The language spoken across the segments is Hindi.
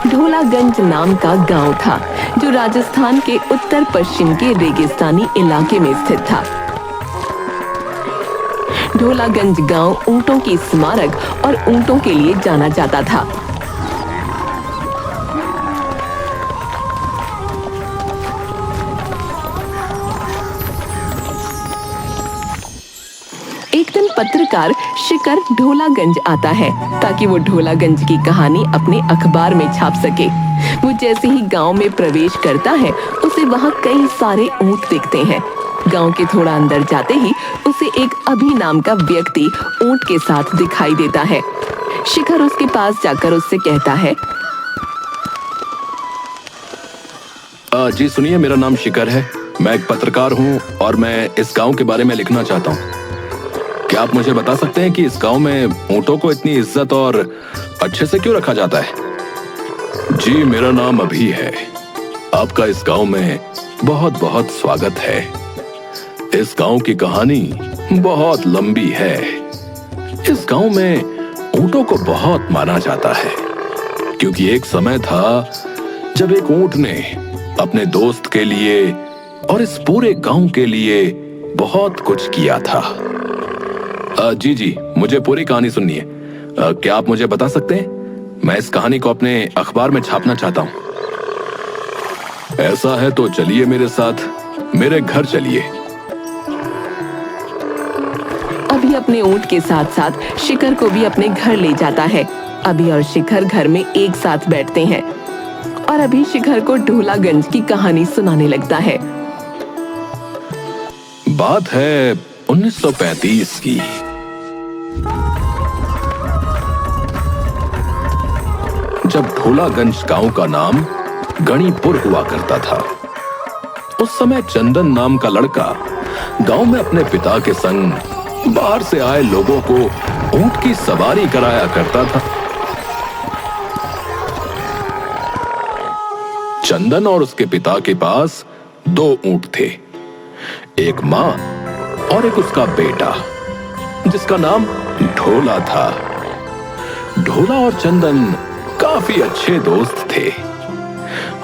ढोलागंज नाम का गांव था जो राजस्थान के उत्तर पश्चिम के रेगिस्तानी इलाके में स्थित था। ढोलागंज गांव ऊंटों की स्मारक और ऊंटों के लिए जाना जाता था। एक दिन पत्रकार शिकर ढोलागंज आता है ताकि वो ढोलागंज की कहानी अपने अखबार में छाप सके। वो जैसे ही गांव में प्रवेश करता है उसे वहां कई सारे ऊंट दिखते हैं। गांव के थोड़ा अंदर जाते ही उसे एक अभी नाम का व्यक्ति ऊंट के साथ दिखाई देता है। शिखर उसके पास जाकर उससे कहता है, जी सुनिए, मेरा नाम शिखर है। मैं एक पत्रकार हूँ और मैं इस गांव के बारे में लिखना चाहता हूँ। क्या आप मुझे बता सकते हैं कि इस गांव में ऊंटों को इतनी इज्जत और अच्छे से क्यों रखा जाता है? जी, मेरा नाम अभी है। आपका इस गांव में बहुत बहुत स्वागत है। इस गांव की कहानी बहुत लंबी है। इस गांव में ऊंटों को बहुत माना जाता है क्योंकि एक समय था जब एक ऊंट ने अपने दोस्त के लिए और इस पूरे गांव के लिए बहुत कुछ किया था। जी, मुझे पूरी कहानी सुननी है। क्या आप मुझे बता सकते हैं? मैं इस कहानी को अपने अखबार में छापना चाहता हूँ। ऐसा है तो चलिए मेरे साथ, मेरे घर चलिए। अभी अपने ऊंट के साथ साथ शिखर को भी अपने घर ले जाता है। अभी और शिखर घर में एक साथ बैठते हैं और अभी शिखर को ढोलागंज की कहानी सुनाने लगता है। बात है 1935 की। जब ढोलागंज गांव का नाम गणिपुर हुआ करता था। उस समय चंदन नाम का लड़का गांव में अपने पिता के संग बाहर से आए लोगों को ऊंट की सवारी कराया करता था। चंदन और उसके पिता के पास 2 ऊंट थे, एक मां और एक उसका बेटा जिसका नाम ढोला था। ढोला और चंदन काफी अच्छे दोस्त थे।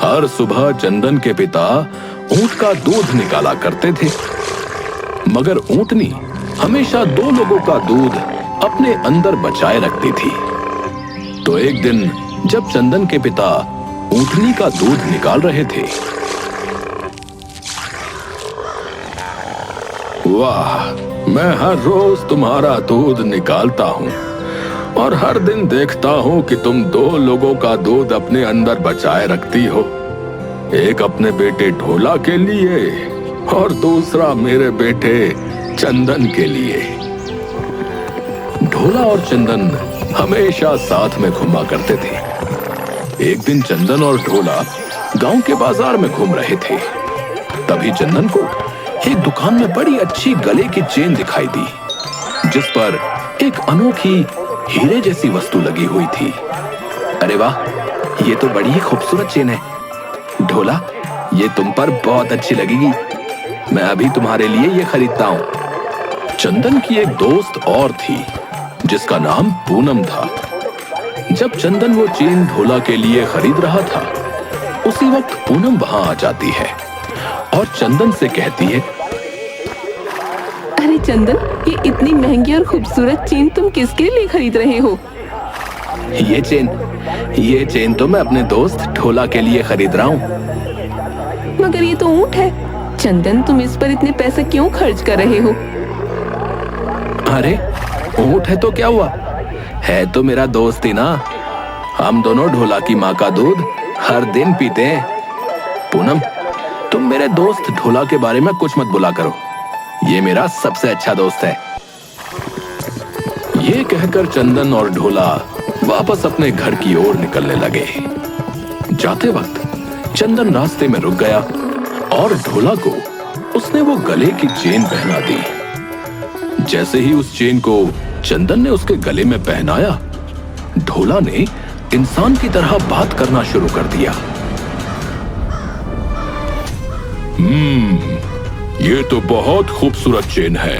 हर सुबह चंदन के पिता ऊंट का दूध निकाला करते थे, मगर ऊंटनी हमेशा 2 लोगों का दूध अपने अंदर बचाए रखती थी। तो एक दिन जब चंदन के पिता ऊंटनी का दूध निकाल रहे थे, वाह, मैं हर रोज तुम्हारा दूध निकालता हूँ और हर दिन देखता हूँ कि तुम 2 लोगों का दूध अपने अंदर बचाए रखती हो, एक अपने बेटे ढोला के लिए और दूसरा मेरे बेटे चंदन के लिए। ढोला और चंदन हमेशा साथ में घूमा करते थे। एक दिन चंदन और ढोला गांव के बाजार में घूम रहे थे। तभी चंदन को एक दुकान में बड़ी अच्छी गले की चेन दिखाई दी जिस पर एक अनोखी हीरे जैसी वस्तु लगी हुई थी। अरे वाह, ये तो बड़ी ही खूबसूरत चेन है। ढोला, ये तुम पर बहुत अच्छी लगेगी। मैं अभी तुम्हारे लिए ये खरीदता हूँ। चंदन की एक दोस्त और थी जिसका नाम पूनम था। जब चंदन वो चेन ढोला के लिए खरीद रहा था, उसी वक्त पूनम वहां आ जाती है और चंदन से कहती है, अरे चंदन, ये इतनी महंगी और खूबसूरत चेन तुम किसके लिए खरीद रहे हो? ये चेन तो मैं अपने दोस्त ढोला के लिए खरीद रहा हूँ। मगर ये तो ऊंट है। चंदन, तुम इस पर इतने पैसे क्यों खर्च कर रहे हो? अरे ऊंट है तो क्या हुआ, है तो मेरा दोस्त ही ना। हम दोनों ढोला की माँ का दूध हर दिन पीते हैं। पूनम, तुम मेरे दोस्त ढोला के बारे में कुछ मत बोला करो, ये मेरा सबसे अच्छा दोस्त है। ये कहकर चंदन और ढोला वापस अपने घर की ओर निकलने लगे। जाते वक्त चंदन रास्ते में रुक गया और ढोला को उसने वो गले की चेन पहना दी। जैसे ही उस चेन को चंदन ने उसके गले में पहनाया, ढोला ने इंसान की तरह बात करना शुरू कर दिया। ये तो बहुत खूबसूरत चेन है।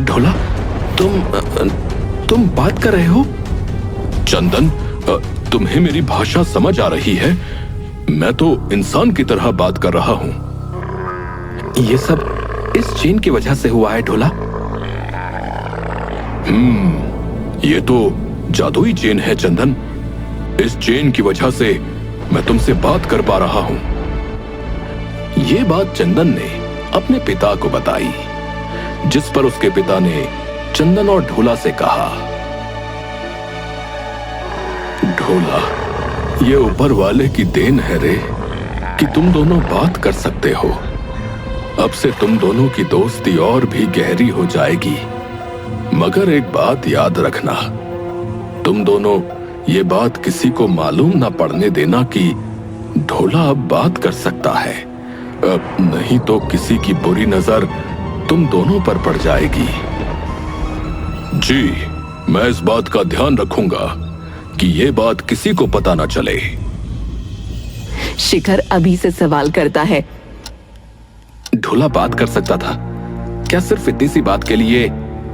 ढोला, तुम बात कर रहे हो? चंदन, तुम्हें मेरी भाषा समझ आ रही है? मैं तो इंसान की तरह बात कर रहा हूं। ये सब इस चेन की वजह से हुआ है ढोला। ये तो जादुई चेन है चंदन। इस चेन की वजह से मैं तुमसे बात कर पा रहा हूं। ये बात चंदन ने अपने पिता को बताई, जिस पर उसके पिता ने चंदन और ढोला से कहा, ढोला, ये ऊपर वाले की देन है रे कि तुम दोनों बात कर सकते हो। अब से तुम दोनों की दोस्ती और भी गहरी हो जाएगी। मगर एक बात याद रखना, तुम दोनों ये बात किसी को मालूम ना पड़ने देना कि ढोला अब बात कर सकता है। अब नहीं तो किसी की बुरी नजर तुम दोनों पर पड़ जाएगी। जी, मैं इस बात का ध्यान रखूंगा कि ये बात किसी को पता ना चले। शिखर अभी से सवाल करता है। ढोला बात कर सकता था? क्या सिर्फ इतनी सी बात के लिए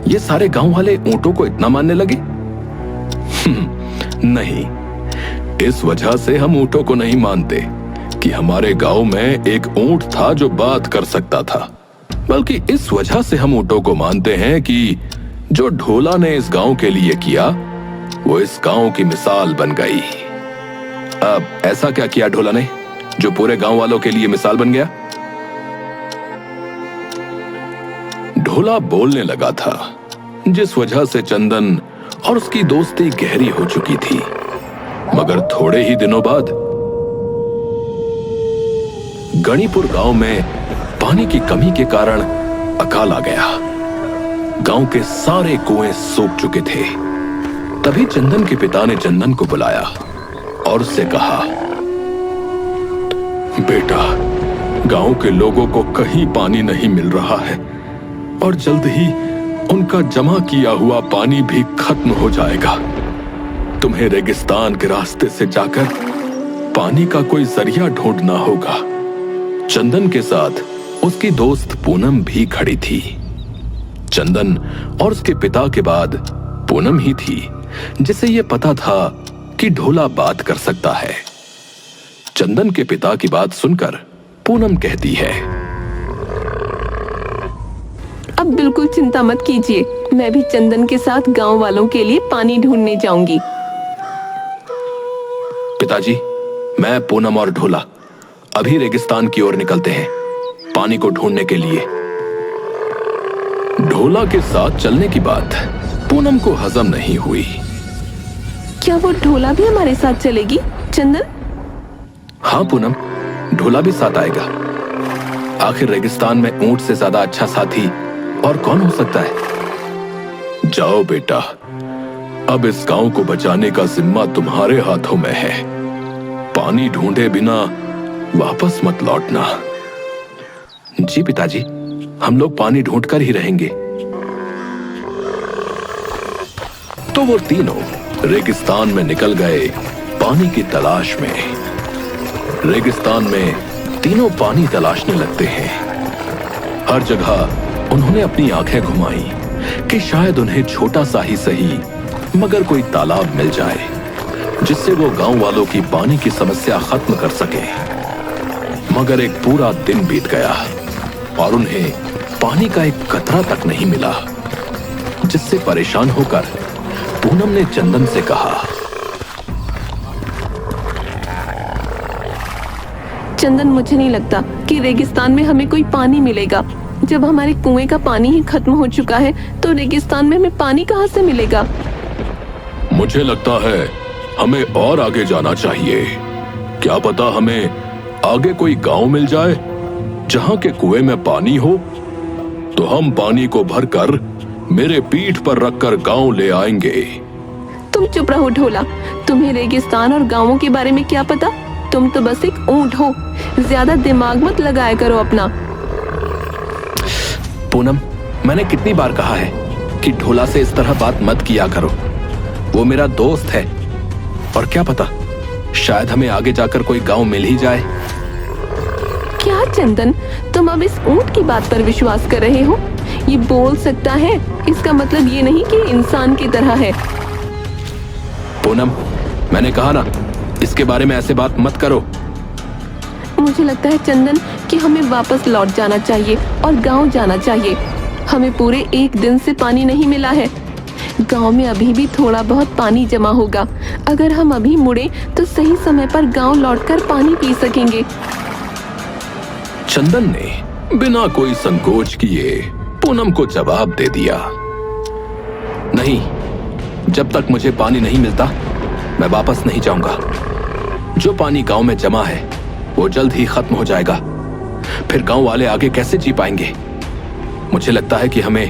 ये सारे गांव वाले ऊंटों को इतना मानने लगे? नहीं, इस वजह से हम ऊंटों को नहीं मानते कि हमारे गांव में एक ऊंट था जो बात कर सकता था, बल्कि इस वजह से हम ऊंटों को मानते हैं कि जो ढोला ने इस गांव के लिए किया वो इस गांव की मिसाल बन गई। अब ऐसा क्या किया ढोला ने जो पूरे गांव वालों के लिए मिसाल बन गया? ढोला बोलने लगा था, जिस वजह से चंदन और उसकी दोस्ती गहरी हो चुकी थी। मगर थोड़े ही दिनों बाद गणिपुर गांव में पानी की कमी के कारण अकाल आ गया। गांव के सारे कुएं सूख चुके थे। तभी चंदन के पिता ने चंदन को बुलाया और उससे कहा, बेटा, गांव के लोगों को कहीं पानी नहीं मिल रहा है और जल्द ही उनका जमा किया हुआ पानी भी खत्म हो जाएगा। तुम्हें रेगिस्तान के रास्ते से जाकर पानी का कोई जरिया ढूंढना होगा। चंदन के साथ उसकी दोस्त पूनम भी खड़ी थी। चंदन और उसके पिता के बाद पूनम ही थी जिसे यह पता था कि ढोला बात कर सकता है। चंदन के पिता की बात सुनकर पूनम कहती है, अब बिल्कुल चिंता मत कीजिए, मैं भी चंदन के साथ गांव वालों के लिए पानी ढूंढने जाऊंगी। पिताजी, मैं, पूनम और ढोला अभी रेगिस्तान की ओर निकलते हैं पानी को ढूंढने के लिए। ढोला के साथ चलने की बात पूनम को हजम नहीं हुई। क्या वो ढोला भी हमारे साथ चलेगी चंदन? हाँ पूनम, ढोला भी साथ आएगा। आखिर रेगिस्तान में ऊंट से ज्यादा अच्छा साथी और कौन हो सकता है। जाओ बेटा, अब इस गांव को बचाने का जिम्मा तुम्हारे हाथों में है। पानी ढूंढे बिना वापस मत लौटना। जी पिताजी, हम लोग पानी ढूंढकर ही रहेंगे। तो वो तीनों रेगिस्तान में निकल गए पानी की तलाश में। रेगिस्तान में तीनों पानी तलाशने लगते हैं। हर जगह उन्होंने अपनी आंखें घुमाई कि शायद उन्हें छोटा सा ही सही मगर कोई तालाब मिल जाए जिससे वो गांव वालों की पानी की समस्या खत्म कर सके। मगर एक पूरा दिन बीत गया और उन्हें पानी का एक कतरा तक नहीं मिला, जिससे परेशान होकर पूनम ने चंदन से कहा, चंदन, मुझे नहीं लगता कि रेगिस्तान में हमें कोई पानी मिलेगा। जब हमारे कुएं का पानी ही खत्म हो चुका है तो रेगिस्तान में हमें पानी कहां से मिलेगा? मुझे लगता है हमें और आगे जाना चाहिए। क्या पता हमें आगे कोई गांव मिल जाए जहां के कुएं में पानी हो, तो हम पानी को भरकर मेरे पीठ पर रखकर गांव ले आएंगे। तुम चुप रहो ढोला, तुम्हें रेगिस्तान और गांवों के बारे में क्या पता? तुम तो बस एक ऊंट हो, ज्यादा दिमाग मत लगाया करो अपना। पूनम, मैंने कितनी बार कहा है कि ढोला से इस तरह बात मत किया करो। वो मेरा दोस्त है और क्या पता शायद हमें आगे जाकर कोई गांव मिल ही जाए। क्या चंदन, तुम अब इस ऊंट की बात पर विश्वास कर रहे हो? ये बोल सकता है, इसका मतलब ये नहीं कि इंसान की तरह है। पूनम, मैंने कहा ना, इसके बारे में ऐसे बात मत करो। मुझे लगता है चंदन कि हमें वापस लौट जाना चाहिए और गांव जाना चाहिए। हमें पूरे 1 दिन से पानी नहीं मिला है। गांव में अभी भी थोड़ा बहुत पानी जमा होगा। अगर हम अभी मुड़े तो सही समय पर गांव लौटकर पानी पी सकेंगे। चंदन ने बिना कोई संकोच किए पूनम को जवाब दे दिया, नहीं, जब तक मुझे पानी नहीं मिलता मैं वापस नहीं जाऊंगा। जो पानी गांव में जमा है वो जल्द ही खत्म हो जाएगा, फिर गांव वाले आगे कैसे जी पाएंगे। मुझे लगता है कि हमें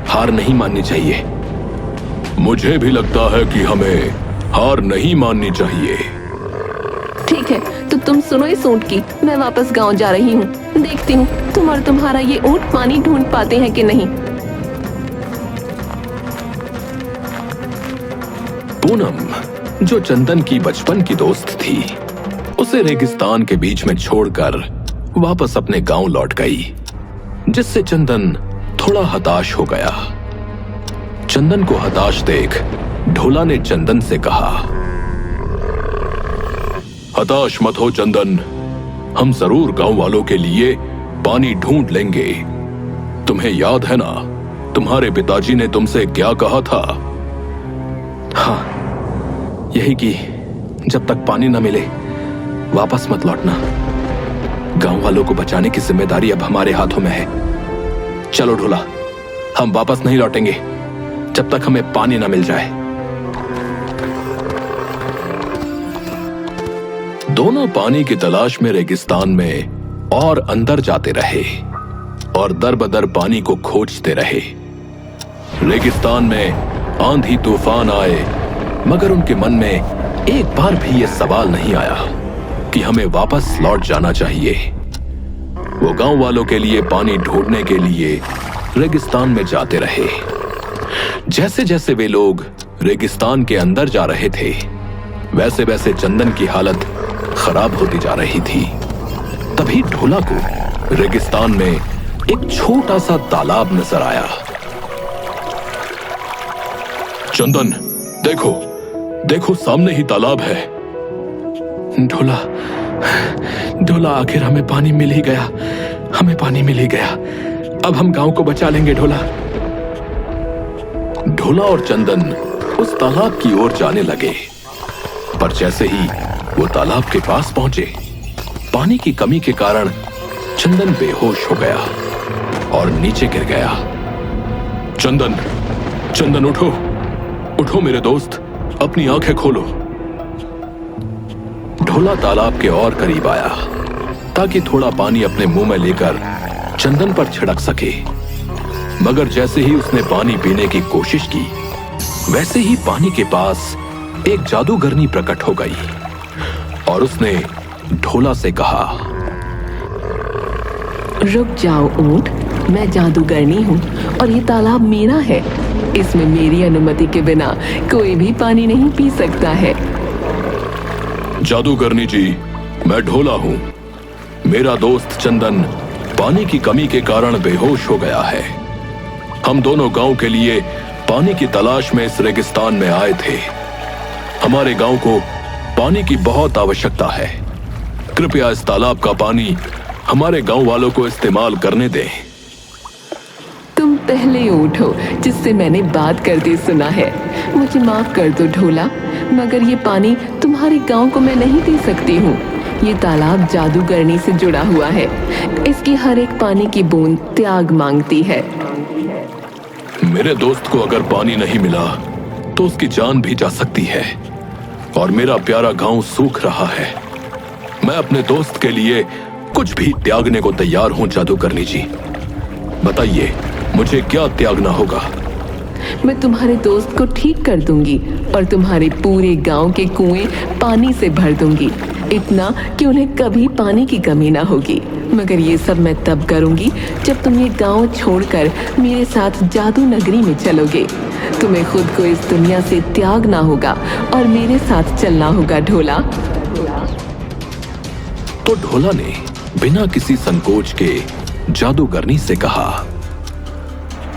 हार नहीं माननी चाहिए। मुझे भी लगता है कि हमें हार नहीं माननी चाहिए। ठीक है, तो तुम सुनो इस ऊंट की, मैं वापस गांव जा रही हूँ। देखती हूँ तुम और तुम्हारा ये ऊंट पानी ढूंढ पाते हैं कि नहीं। पूनम, जो चंदन की बचपन की दोस्त थी, उसे रेगिस्तान के बीच में छोड़कर वापस अपने गांव लौट गई, जिससे चंदन थोड़ा हताश हो गया। चंदन को हताश देख ढोला ने चंदन से कहा, हताश मत हो चंदन, हम जरूर गांव वालों के लिए पानी ढूंढ लेंगे। तुम्हें याद है ना, तुम्हारे पिताजी ने तुमसे क्या कहा था? हाँ, यही कि जब तक पानी न मिले वापस मत लौटना। गांव वालों को बचाने की जिम्मेदारी अब हमारे हाथों में है। चलो ढोला, हम वापस नहीं लौटेंगे जब तक हमें पानी न मिल जाए। दोनों पानी की तलाश में रेगिस्तान में और अंदर जाते रहे और दर बदर पानी को खोजते रहे। रेगिस्तान में आंधी तूफान आए, मगर उनके मन में एक बार भी यह सवाल नहीं आया कि हमें वापस लौट जाना चाहिए। वो गांव वालों के लिए पानी ढूंढने के लिए रेगिस्तान में जाते रहे। जैसे जैसे वे लोग रेगिस्तान के अंदर जा रहे थे, वैसे वैसे चंदन की हालत खराब होती जा रही थी। तभी ढोला को रेगिस्तान में एक छोटा सा तालाब नजर आया। चंदन, देखो देखो, सामने ही तालाब है। ढोला, ढोला, आखिर हमें पानी मिल ही गया, हमें पानी मिल ही गया। अब हम गांव को बचा लेंगे ढोला। ढोला और चंदन उस तालाब की ओर जाने लगे, पर जैसे ही वो तालाब के पास पहुंचे, पानी की कमी के कारण चंदन बेहोश हो गया और नीचे गिर गया। चंदन, चंदन, उठो, उठो मेरे दोस्त, अपनी आंखें खोलो। ढोला तालाब के और करीब आया ताकि थोड़ा पानी अपने मुंह में लेकर चंदन पर छिड़क सके, मगर जैसे ही उसने पानी पीने की कोशिश की, वैसे ही पानी के पास एक जादूगरनी प्रकट हो गई और उसने ढोला से कहा, रुक जाओ ऊंट, मैं जादूगरनी हूँ और ये तालाब मेरा है। इसमें मेरी अनुमति के बिना कोई भी पानी नहीं पी सकता है। जादूगरनी जी, मैं ढोला हूं। मेरा दोस्त चंदन पानी की कमी के कारण बेहोश हो गया है। हम दोनों गांव के लिए पानी की तलाश में इस रेगिस्तान में आए थे। हमारे गांव को पानी की बहुत आवश्यकता है। कृपया इस तालाब का पानी हमारे गांव वालों को इस्तेमाल करने दें। तुम पहले ऊंट हो जिससे मैंने बात करते सुना है। मुझे माफ कर दो ढोला, मगर ये पानी तुम्हारे गांव को मैं नहीं दे सकती हूँ। ये तालाब जादूगरनी से जुड़ा हुआ है। इसकी हर एक पानी की बूंद त्याग मांगती है। मेरे दोस्त को अगर पानी नहीं मिला तो उसकी जान भी जा सकती है और मेरा प्यारा गांव सूख रहा है। मैं अपने दोस्त के लिए कुछ भी त्यागने को तैयार हूं। जादूगरनी जी, बताइए मुझे क्या त्यागना होगा? मैं तुम्हारे दोस्त को ठीक कर दूंगी और तुम्हारे पूरे गांव के कुएं पानी से भर दूंगी, इतना कि उन्हें कभी पानी की कमी ना होगी। मगर ये सब मैं तब करूंगी जब तुम ये गांव छोड़कर मेरे साथ जादू नगरी में चलोगे। तुम्हें खुद को इस दुनिया से त्यागना होगा और मेरे साथ चलना होगा ढोला। तो ढोला ने बिना किसी संकोच के जादूगरनी से कहा,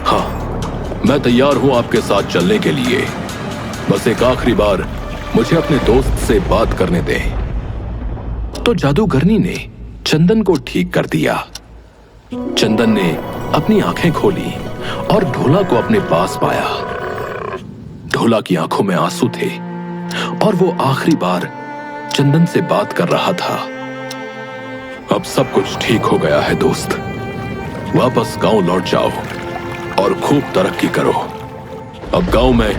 हाँ, मैं तैयार हूं आपके साथ चलने के लिए। बस एक आखिरी बार मुझे अपने दोस्त से बात करने दे। तो जादूगरनी ने चंदन को ठीक कर दिया। चंदन ने अपनी आंखें खोली और ढोला को अपने पास पाया। ढोला की आंखों में आंसू थे और वो आखिरी बार चंदन से बात कर रहा था। अब सब कुछ ठीक हो गया है दोस्त, वापस गांव लौट जाओ और खूब तरक्की करो। अब गांव में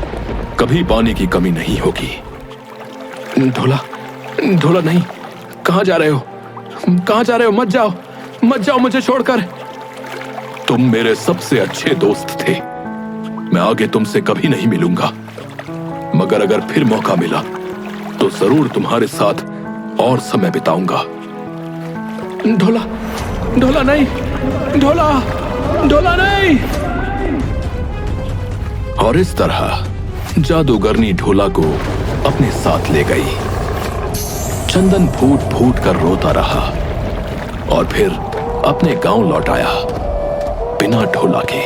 कभी पानी की कमी नहीं होगी। ढोला, ढोला नहीं, कहां जा रहे हो? कहां जा रहे हो? मत जाओ, मत जाओ मुझे छोड़कर। तुम मेरे सबसे अच्छे दोस्त थे। मैं आगे तुमसे कभी नहीं मिलूंगा, मगर अगर फिर मौका मिला तो जरूर तुम्हारे साथ और समय बिताऊंगा। ढोला, ढोला नहीं, ढोला, ढोला नहीं। और इस तरह जादूगरनी ढोला को अपने साथ ले गई। चंदन फूट फूट कर रोता रहा और फिर अपने गांव लौट आया बिना ढोला के।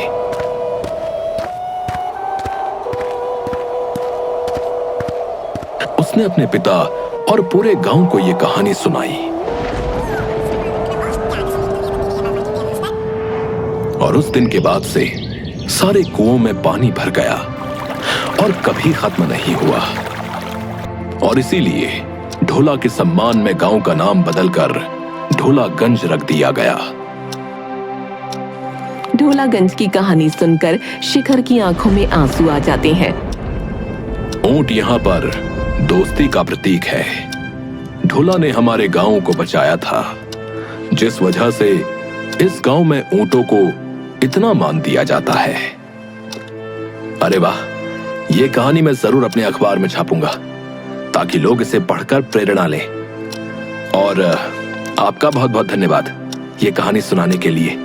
उसने अपने पिता और पूरे गांव को यह कहानी सुनाई और उस दिन के बाद से सारे कुओं में पानी भर गया और कभी खत्म नहीं हुआ। और इसीलिए ढोला के सम्मान में गांव का नाम बदलकर ढोलागंज रख दिया गया। ढोलागंज की कहानी सुनकर शिखर की आंखों में आंसू आ जाते हैं। ऊंट यहाँ पर दोस्ती का प्रतीक है। ढोला ने हमारे गांव को बचाया था, जिस वजह से इस गांव में ऊंटों को इतना मान दिया जाता है। अरे वाह, ये कहानी मैं जरूर अपने अखबार में छापूंगा ताकि लोग इसे पढ़कर प्रेरणा लें। और आपका बहुत बहुत धन्यवाद ये कहानी सुनाने के लिए।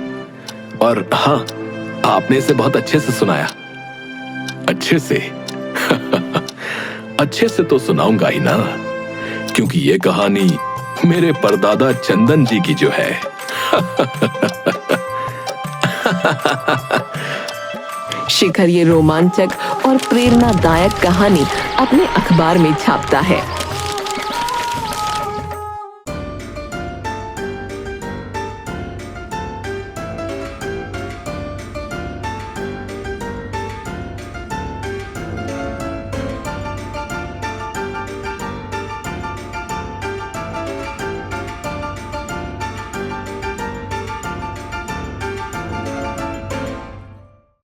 और हाँ, आपने इसे बहुत अच्छे से सुनाया। अच्छे से अच्छे से तो सुनाऊंगा ही ना, क्योंकि ये कहानी मेरे परदादा चंदन जी की जो है। शिखर ये रोमांचक और प्रेरणादायक कहानी अपने अखबार में छापता है।